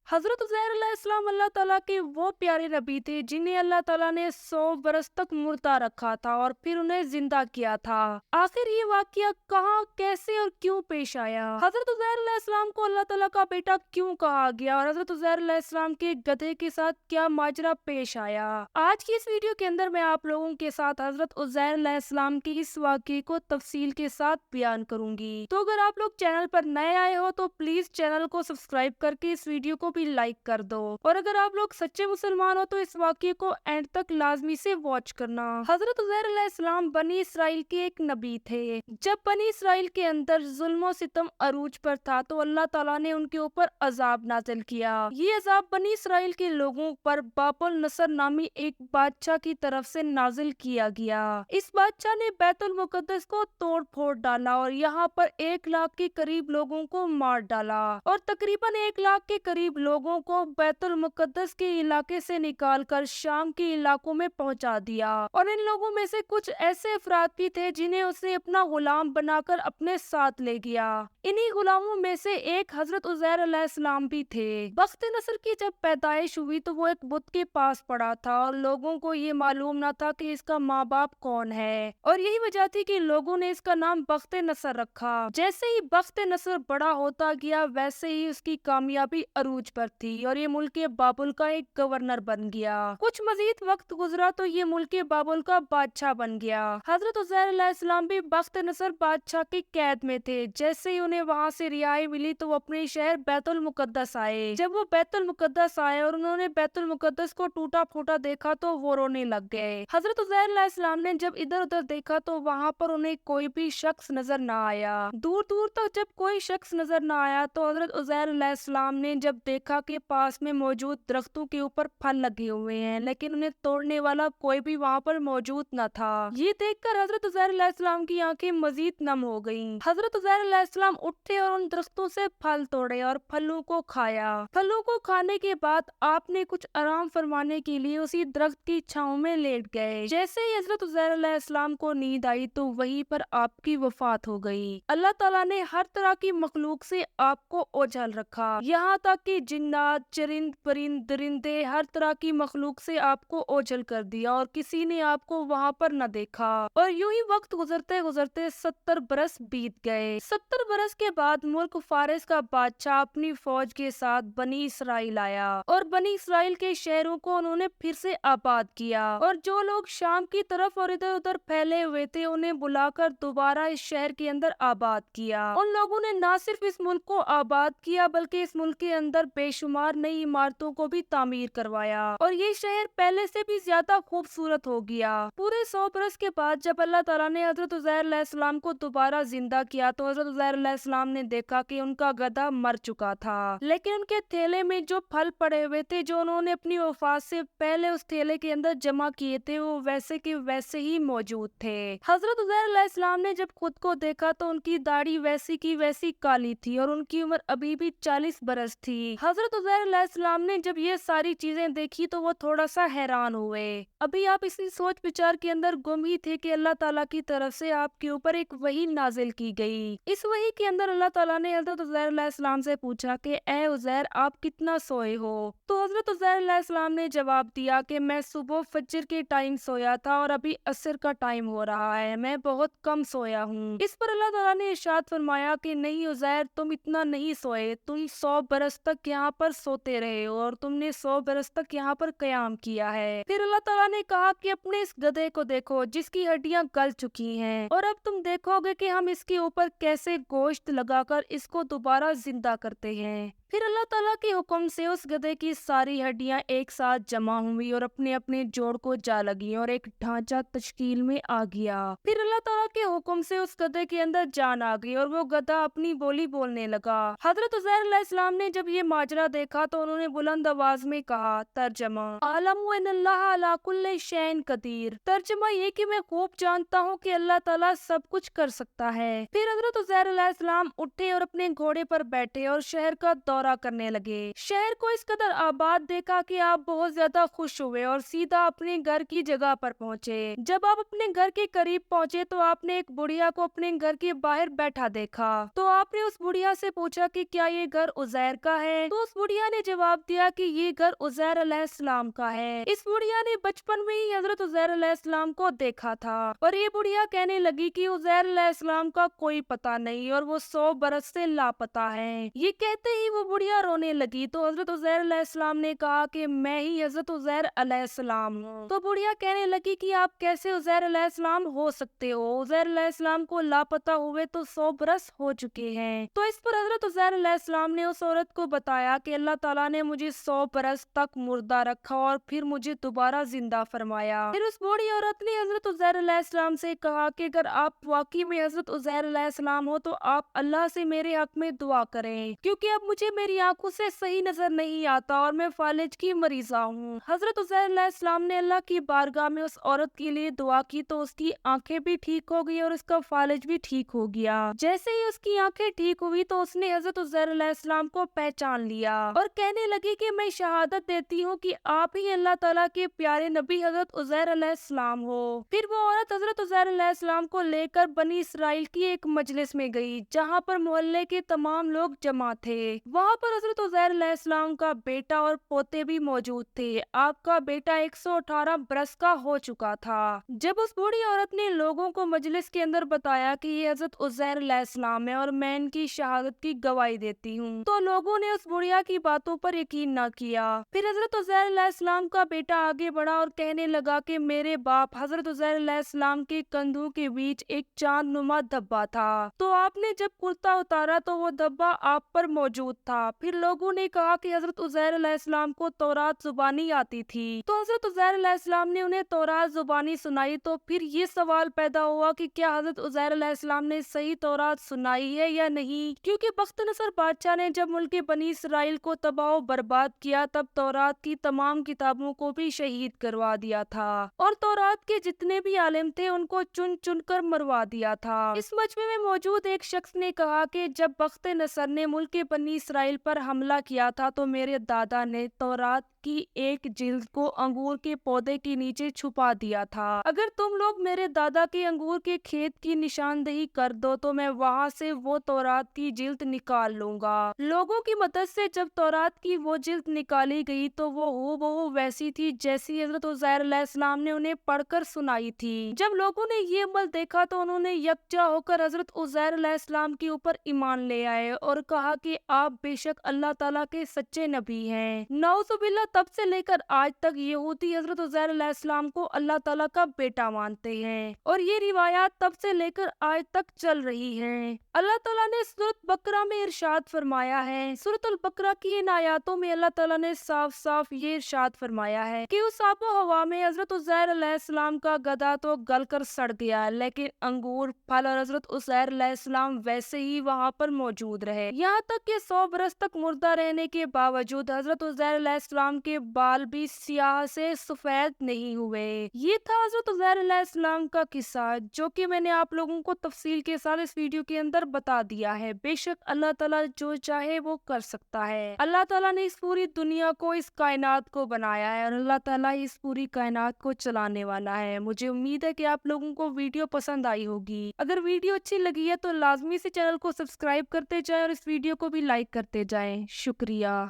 हजरत उज़ैर अलैहिस्सलाम अल्लाह ताला के वो प्यारे नबी थे जिन्हें अल्लाह ताला ने 100 बरस तक मुर्दा रखा था और फिर उन्हें जिंदा किया था। आखिर ये वाकया कहाँ, कैसे और क्यों पेश आया? हजरत उज़ैर अलैहिस्सलाम को अल्लाह ताला का बेटा क्यों कहा गया और हजरत उज़ैर अलैहिस्सलाम के गधे के साथ क्या माजरा पेश आया? आज की इस वीडियो के अंदर मैं आप लोगों के साथ हजरत उज़ैर अलैहिस्सलाम की इस वाकये को तफसील के साथ बयान करूंगी। तो अगर आप लोग चैनल पर नए आए हो तो प्लीज चैनल को सब्सक्राइब करके इस वीडियो को भी लाइक कर दो, और अगर आप लोग सच्चे मुसलमान हो तो इस वाकये को एंड तक लाजमी से वॉच करना। हजरत उज़ैर अलैहिस्सलाम बनी इसराइल के एक नबी थे। जब बनी इसराइल के अंदर जुल्म सितम अरूज पर था तो अल्लाह ताला ने उनके ऊपर अजाब नाजिल किया। ये अजाब बनी इसराइल के लोगों पर बाबुल नसर नामी एक बादशाह की तरफ से नाजिल किया गया। इस बादशाह ने बैतुल मुकद्दस को तोड़ फोड़ डाला और यहाँ पर 1 लाख के करीब लोगों को मार डाला और तकरीबन 1 लाख के करीब लोगों को बैतुल मुकद्दस के इलाके से निकालकर शाम के इलाकों में पहुंचा दिया। और इन लोगों में से कुछ ऐसे अफराद भी थे जिन्हें उसने अपना गुलाम बनाकर अपने साथ ले गया। इन्हीं गुलामों में से एक हजरत उज़ैर अलैहिस्सलाम भी थे। बख्त नसर की जब पैदाइश हुई तो वो एक बुत के पास पड़ा था और लोगों को ये मालूम न था कि इसका माँ बाप कौन है, और यही वजह थी कि लोगों ने इसका नाम बख्त नसर रखा। जैसे ही बख्त नसर बड़ा होता गया वैसे ही उसकी कामयाबी अरूज पर थी और ये मुल्क बाबुल का एक गवर्नर बन गया। कुछ मजीद वक्त गुजरा तो ये मुल्क बाबुल का बादशाह बन गया। हजरत उज़ैर अलैहिस्सलाम भी बख्त नसर बादशाह की कैद में थे। जैसे ही उन्हें वहाँ से रिहाई मिली तो वो अपने शहर बैतुल मुकद्दस आए। जब वो बैतुल मुकद्दस आए और उन्होंने बैतुल मुकद्दस को टूटा फूटा देखा तो वो रोने लग गए। हजरत उज़ैर अलैहिस्सलाम ने जब इधर उधर देखा तो वहाँ पर उन्हें कोई भी शख्स नजर न आया। दूर दूर तक जब कोई शख्स नजर न आया तो हजरत उज़ैर अलैहिस्सलाम ने जब देखा कि पास में मौजूद दरख्तों के ऊपर फल लगे हुए हैं लेकिन उन्हें तोड़ने वाला कोई भी वहाँ पर मौजूद न था। ये देखकर हजरत उज़ैर अलैहिस्सलाम की आंखें मजीद नम हो गईं। हजरत उज़ैर अलैहिस्सलाम उठे और उन दरख्तों से फल तोड़े और फलों को खाया। फलों को खाने के बाद आपने कुछ आराम फरमाने के लिए उसी दरख्त की छांव में लेट गए। जैसे ही हजरत उज़ैर अलैहिस्सलाम को नींद आई तो वहीं पर आपकी वफात हो गई। अल्लाह ताला ने हर तरह की मखलूक से आपको ओझल रखा, यहाँ तक कि जिन्नात, चरिंद परिंद, दरिंदे, हर तरह की मखलूक से आपको ओझल कर दिया और किसी ने आपको वहाँ पर न देखा। और यूं ही वक्त गुजरते गुजरते 70 बरस बीत गए। 70 बरस के बाद मुल्क फारिस का बादशाह अपनी फौज के साथ बनी इसराइल आया और बनी इसराइल के शहरों को उन्होंने फिर से आबाद किया और जो लोग शाम की तरफ और इधर उधर फैले हुए थे उन्हें बुलाकर दोबारा इस शहर के अंदर आबाद किया। उन लोगों ने न सिर्फ इस मुल्क को आबाद किया बल्कि इस मुल्क के अंदर बेशुमार नई इमारतों को भी तामीर करवाया और ये शहर पहले से भी ज्यादा खूबसूरत हो गया। पूरे 100 बरस के बाद जब अल्लाह ताला ने हजरत उज़ैर अलैहिस्सलाम को दोबारा जिंदा किया तो हजरत उज़ैर अलैहिस्सलाम ने देखा कि उनका गधा मर चुका था, लेकिन उनके थैले में जो फल पड़े हुए थे जो उन्होंने अपनी वफात से पहले उस थैले के अंदर जमा किए थे वो वैसे के वैसे ही मौजूद थे। हजरत उज़ैर अलैहिस्सलाम ने जब खुद को देखा तो उनकी दाढ़ी वैसी की वैसी काली थी और उनकी उम्र अभी भी 40 बरस थी। हजरत उज़ैर अलैहिस्सलाम ने जब ये सारी चीजें देखी तो वो थोड़ा सा हैरान हुए। अभी आप इसी सोच विचार के अंदर गुम ही थे कि अल्लाह ताला की तरफ से आपके ऊपर एक वही नाजिल की गई। इस वही के अंदर अल्लाह ताला ने हजरत उज़ैर अलैहिस्सलाम से पूछा कि ए उज़ैर आप कितना सोए हो? तो हजरत उज़ैर अलैहिस्सलाम ने जवाब दिया कि मैं सुबह फजर के टाइम सोया था और अभी असर का टाइम हो रहा है, मैं बहुत कम सोया हूँ। इस पर अल्लाह ताला ने इरशाद फरमाया कि नहीं उज़ैर, तुम इतना नहीं सोए, तुम 100 बरस तक यहाँ पर सोते रहे हो और तुमने 100 बरस तक यहाँ पर कयाम किया है। फिर अल्लाह ताला ने कहा कि अपने इस गधे को देखो जिसकी हड्डियां गल चुकी हैं और अब तुम देखोगे कि हम इसके ऊपर कैसे गोश्त लगाकर इसको दोबारा जिंदा करते हैं। फिर अल्लाह ताला के हुक्म से उस गधे की सारी हड्डियां एक साथ जमा हुई और अपने अपने जोड़ को जा लगी और एक ढांचा तश्कील में आ गया। फिर अल्लाह ताला के हुक्म से उस गधे के अंदर जान आ गई और वो गधा अपनी बोली बोलने लगा। हजरत उज़ैर अलैहिस्सलाम ने जब ये माजरा देखा तो उन्होंने बुलंद आवाज में कहा, तर्जमा आलमु अन्नल्लाह अला कुल्लि शैइन कदीर, तर्जमा ये कि मैं खूब जानता हूँ कि अल्लाह ताला सब कुछ कर सकता है। फिर हजरत उज़ैर अलैहिस्सलाम उठे और अपने घोड़े पर बैठे और शहर का दौरा करने लगे। शहर को इस कदर आबाद देखा कि आप बहुत ज्यादा खुश हुए और सीधा अपने घर की जगह पर पहुंचे। जब आप अपने घर के करीब पहुंचे तो आपने एक बुढ़िया को अपने घर के बाहर बैठा देखा। तो आपने उस बुढ़िया से पूछा कि क्या ये घर उजैर का है? तो उस बुढ़िया ने जवाब दिया कि ये घर उजैर अलैहिस्सलाम का है। इस बुढ़िया ने बचपन में ही हजरत उजैर अलैहिस्सलाम को देखा था और ये बुढ़िया कहने लगी कि उजैर अलैहिस्सलाम का कोई पता नहीं और वो 100 बरस से लापता है। ये कहते ही वो बुढ़िया रोने लगी। तो हजरत उजैर अलैहिस्सलाम ने कहा कि मैं ही हजरत उजैर अलैहिस्सलाम हूँ। तो बुढ़िया कहने लगी कि आप कैसे उजैर अलैहिस्सलाम हो सकते हो? उजैर अलैहिस्सलाम को लापता हुए तो 100 बरस हो चुके हैं। तो इस पर हजरत उजैर अलैहिस्सलाम ने उस औरत को बताया कि अल्लाह ताला ने मुझे 100 बरस तक मुर्दा रखा और फिर मुझे दोबारा जिंदा फरमाया। फिर उस बूढ़ी औरत ने हजरत उजैर अलैहिस्सलाम से कहा कि अगर आप वाकई में हजरत उजैर अलैहिस्सलाम हो तो आप अल्लाह से मेरे हक में दुआ करें, क्योंकि अब मुझे मेरी आंखों से सही नजर नहीं आता और मैं फालिज की मरीजा हूँ। हजरत उजैर अलैहिस्सलाम ने अल्लाह की बारगाह में उस औरत के लिए दुआ की तो उसकी आंखें भी ठीक हो गई और उसका फालिज भी ठीक हो गया। जैसे ही उसकी आंखें ठीक हुई तो उसने हजरत उजैर अलैहिस्सलाम को पहचान लिया और कहने लगी कि मैं शहादत देती हूँ कि आप ही अल्लाह ताला के प्यारे नबी हजरत उजैर अलैहिस्सलाम हो। फिर वो औरत हजरत उजैर अलैहिस्सलाम को लेकर बनी इसराइल की एक मजलिस में गई जहाँ पर मोहल्ले के तमाम लोग जमा थे। वहाँ पर हजरत उजैर अलैहिस्सलाम का बेटा और पोते भी मौजूद थे। आपका बेटा 118 बरस का हो चुका था। जब उस बूढ़ी औरत ने लोगों को मजलिस के अंदर बताया कि ये हजरत उजैर अलैहिस्सलाम है और मैं इनकी शहादत की गवाही देती हूँ, तो लोगों ने उस बुढ़िया की बातों पर यकीन न किया। फिर हजरत उजैर अलैहिस्सलाम का बेटा आगे बढ़ा और कहने लगा कि मेरे बाप हजरत उजैर अलैहिस्सलाम के कंधों के बीच एक चांद नुमा धब्बा था, तो आपने जब कुर्ता उतारा तो वो धब्बा आप पर मौजूद था। फिर लोगों ने कहा कि हजरत उजैर अलैहिस्सलाम को तौरात जुबानी आती थी। तो हजरत उजैर अलैहिस्सलाम ने उन्हें तौरात जुबानी सुनाई। तो फिर ये सवाल पैदा हुआ कि क्या हजरत उजैर अलैहिस्सलाम ने सही तौरात सुनाई है या नहीं, क्योंकि बख्तनसर बादशाह ने जब मुल्क बनी इसराइल को तबाह व बर्बाद किया तब तौरात की तमाम किताबों को भी शहीद करवा दिया था और तौरात के जितने भी आलिम थे उनको चुन चुन कर मरवा दिया था। इस मजमे में मौजूद एक शख्स ने कहा कि जब बख्तनसर ने मुल्क बनी इसराइल पर हमला किया था तो मेरे दादा ने तौरात की एक जिल्द को अंगूर के पौधे के नीचे छुपा दिया था। अगर तुम लोग मेरे दादा के अंगूर के खेत की निशानदेही कर दो तो मैं वहाँ से वो तौरात की जिल्द निकाल लूंगा। लोगों की मदद से जब तौरात की वो जिल्द निकाली गई तो वो हूबहू वैसी थी जैसी हजरत उजैर अलैहिस्सलाम ने उन्हें पढ़कर सुनाई थी। जब लोगों ने ये अमल देखा तो उन्होंने यकजा होकर हजरत उजैर अलैहिस्सलाम के ऊपर ईमान ले आए और कहा कि आप बेशक अल्लाह ताला के सच्चे नबी हैं। नाउजुबिल्लाह तब से लेकर आज तक यहूदी हजरत उजैर अलैहिस्सलाम को अल्लाह ताला का बेटा मानते हैं और ये रिवायात तब से लेकर आज तक चल रही हैं। अल्लाह ताला ने सूरत बकरा में इरशाद फरमाया है, सूरत अल बकरा की इन आयातों में अल्लाह ताला ने साफ साफ ये इरशाद फरमाया है कि उस आबो हवा में हजरत उजैर अलैहिस्सलाम का गधा तो गल कर सड़ गया लेकिन अंगूर फल और हजरत उजैर अलैहिस्सलाम वैसे ही वहाँ पर मौजूद रहे। यहाँ तक कि 100 बरस तक मुर्दा रहने के बावजूद हजरत उजैर अलैहिस्सलाम के बाल भी सियाह से सफेद नहीं हुए। ये था हजरत उजैर अलैहिस्सलाम का किस्सा जो कि मैंने आप लोगों को तफसील के साथ इस वीडियो के अंदर बता दिया है। बेशक अल्लाह ताला जो चाहे वो कर सकता है। अल्लाह ताला ने इस पूरी दुनिया को, इस कायनात को बनाया है और अल्लाह ताला इस पूरी कायनात को चलाने वाला है। मुझे उम्मीद है कि आप लोगों को वीडियो पसंद आई होगी। अगर वीडियो अच्छी लगी है तो लाजमी से चैनल को सब्सक्राइब करते जाएं और इस वीडियो को भी लाइक करते जाएं। शुक्रिया।